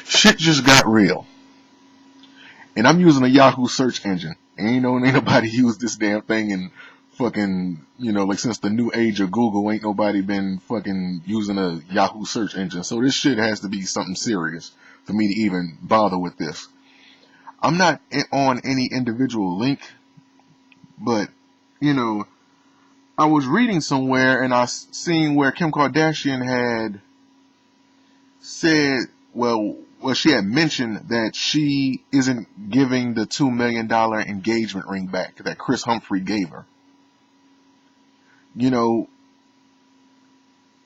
Shit just got real. And I'm using a Yahoo search engine. Ain't nobody used this damn thing in fucking, like since the new age of Google, ain't nobody been fucking using a Yahoo search engine. So this shit has to be something serious for me to even bother with this. I'm not on any individual link, but, I was reading somewhere and I seen where Kim Kardashian had said, well, she had mentioned that she isn't giving the $2 million engagement ring back that Chris Humphrey gave her.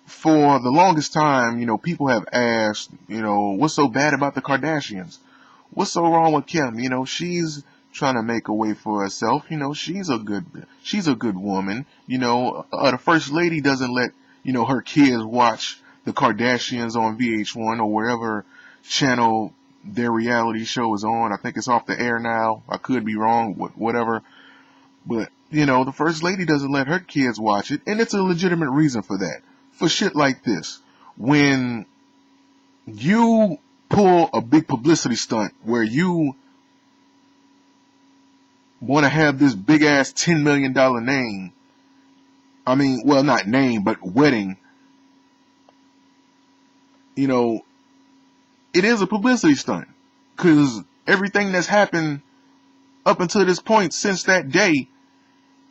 For the longest time, people have asked, what's so bad about the Kardashians? What's so wrong with Kim? She's trying to make a way for herself. She's a good woman. The first lady doesn't let, her kids watch the Kardashians on VH1 or wherever channel their reality show is on. I think it's off the air now. I could be wrong, whatever. But, the first lady doesn't let her kids watch it, and it's a legitimate reason for that. For shit like this. When you pull a big publicity stunt where you want to have this big ass $10 million name, not name, but wedding, it is a publicity stunt. Because everything that's happened up until this point since that day,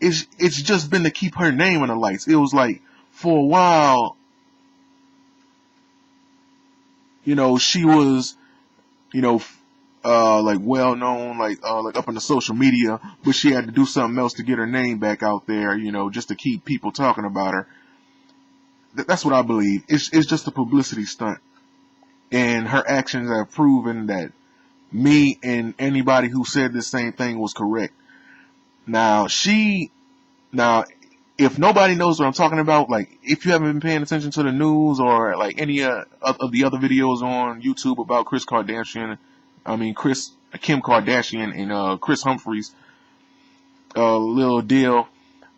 it's just been to keep her name in the lights. It was like, for a while, she was, like well known, like up in the social media, but she had to do something else to get her name back out there, just to keep people talking about her. That's what I believe. It's just a publicity stunt. And her actions have proven that me and anybody who said the same thing was correct. Now, if nobody knows what I'm talking about, like if you haven't been paying attention to the news or like any of the other videos on YouTube about Kim Kardashian and Chris Humphries little deal.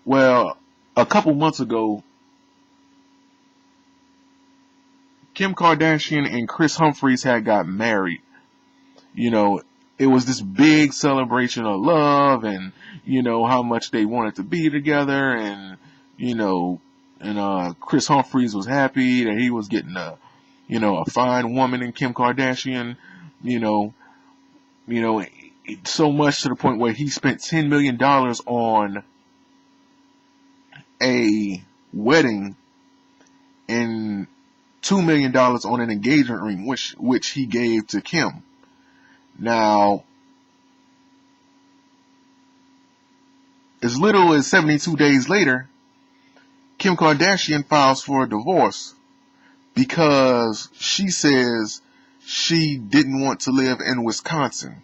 Well, a couple months ago, Kim Kardashian and Chris Humphries had got married. It was this big celebration of love and, how much they wanted to be together and, Chris Humphries was happy that he was getting a fine woman in Kim Kardashian, so much to the point where he spent $10 million on a wedding and $2 million on an engagement ring, which he gave to Kim. Now, as little as 72 days later, Kim Kardashian files for a divorce because she says she didn't want to live in Wisconsin.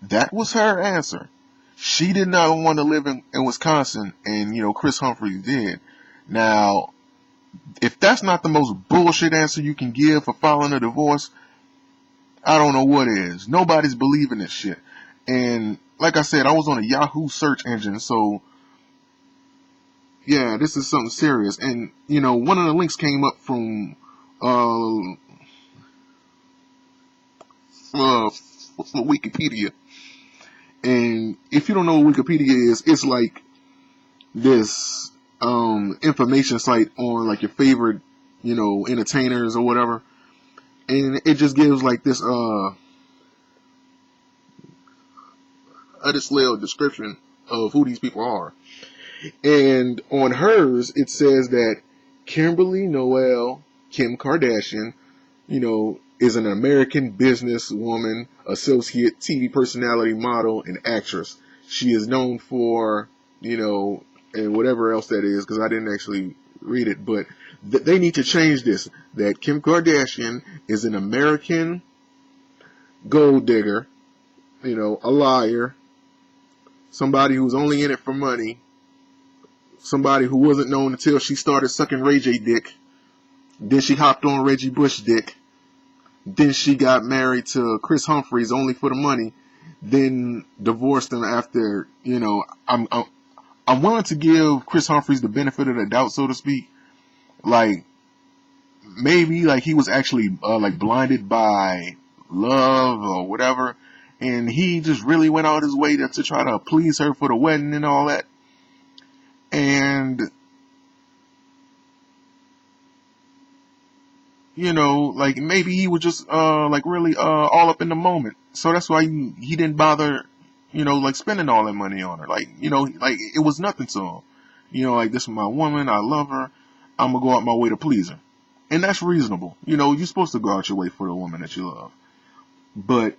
That was her answer. She did not want to live in Wisconsin, and, Chris Humphries did. Now, if that's not the most bullshit answer you can give for filing a divorce, I don't know what is. Nobody's believing this shit. And like I said, I was on a Yahoo search engine, so yeah, this is something serious. And, one of the links came up from Wikipedia. And if you don't know what Wikipedia is, it's like this information site on like your favorite, entertainers or whatever. And it just gives like this this little description of who these people are. And on hers, it says that Kimberly Noel Kim Kardashian, is an American businesswoman, associate, TV personality, model, and actress. She is known for, and whatever else that is, because I didn't actually read it, but they need to change this. That Kim Kardashian is an American gold digger, a liar, somebody who's only in it for money, somebody who wasn't known until she started sucking Ray J dick. Then she hopped on Reggie Bush dick. Then she got married to Chris Humphries only for the money. Then divorced him after, I'm willing to give Chris Humphries the benefit of the doubt, so to speak. Like, maybe like he was actually like blinded by love or whatever, and he just really went out his way to try to please her for the wedding and all that. And you know, like maybe he was just like really all up in the moment. So that's why he didn't bother, you know, like spending all that money on her. Like, you know, like it was nothing to him. You know, like this is my woman, I love her, I'm gonna go out my way to please her. And that's reasonable. You know, you're supposed to go out your way for the woman that you love. But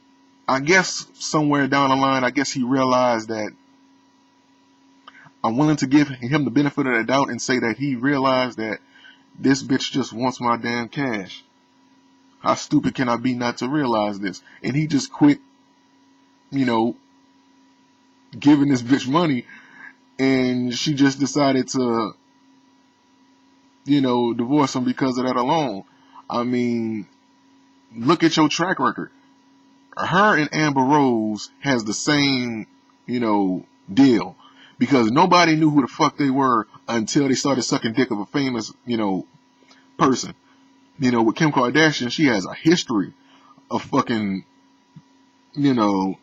I guess somewhere down the line, I guess he realized that I'm willing to give him the benefit of the doubt and say that he realized that this bitch just wants my damn cash. How stupid can I be not to realize this? And he just quit, you know, giving this bitch money, and she just decided to, you know, divorce him because of that alone. I mean, look at your track record. Her and Amber Rose has the same, you know, deal. Because nobody knew who the fuck they were until they started sucking dick of a famous, you know, person. You know, with Kim Kardashian, she has a history of fucking, you know,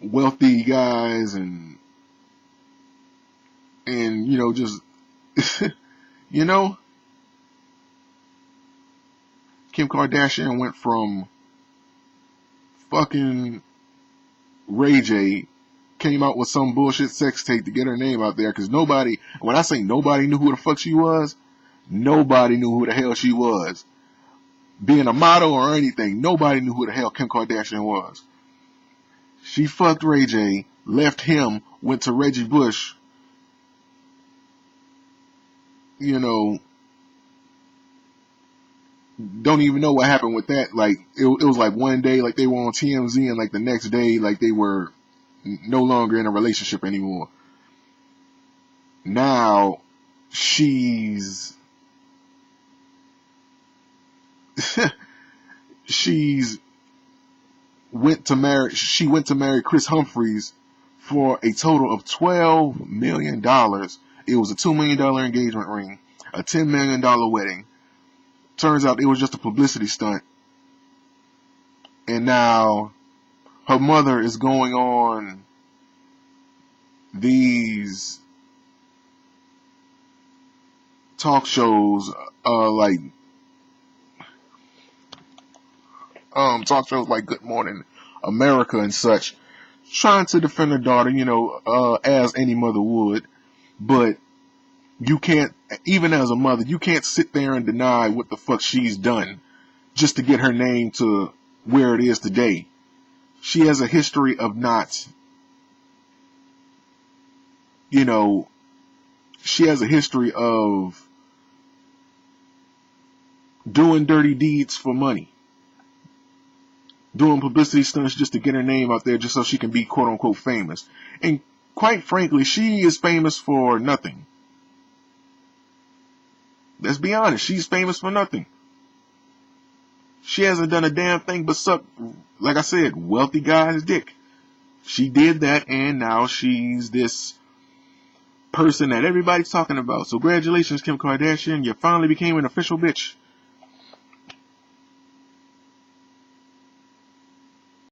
wealthy guys and you know, just, you know, Kim Kardashian went from fucking Ray J, came out with some bullshit sex tape to get her name out there, because nobody, when I say nobody knew who the fuck she was, nobody knew who the hell she was. Being a model or anything, nobody knew who the hell Kim Kardashian was. She fucked Ray J, left him, went to Reggie Bush, you know, don't even know what happened with that. Like, it was like one day, like they were on TMZ, and like the next day, like they were no longer in a relationship anymore. Now, she's went to marry Chris Humphries for a total of $12 million. It was a $2 million engagement ring, a $10 million wedding. Turns out it was just a publicity stunt. And now her mother is going on these talk shows, like talk shows like Good Morning America and such, trying to defend her daughter, you know, as any mother would. But you can't, even as a mother, you can't sit there and deny what the fuck she's done just to get her name to where it is today. She has a history of not, you know, she has a history of doing dirty deeds for money, doing publicity stunts just to get her name out there just so she can be quote unquote famous. And quite frankly, she is famous for nothing. Let's be honest, she's famous for nothing. She hasn't done a damn thing but suck, like I said, wealthy guy's dick. She did that, and now she's this person that everybody's talking about. So congratulations, Kim Kardashian, you finally became an official bitch.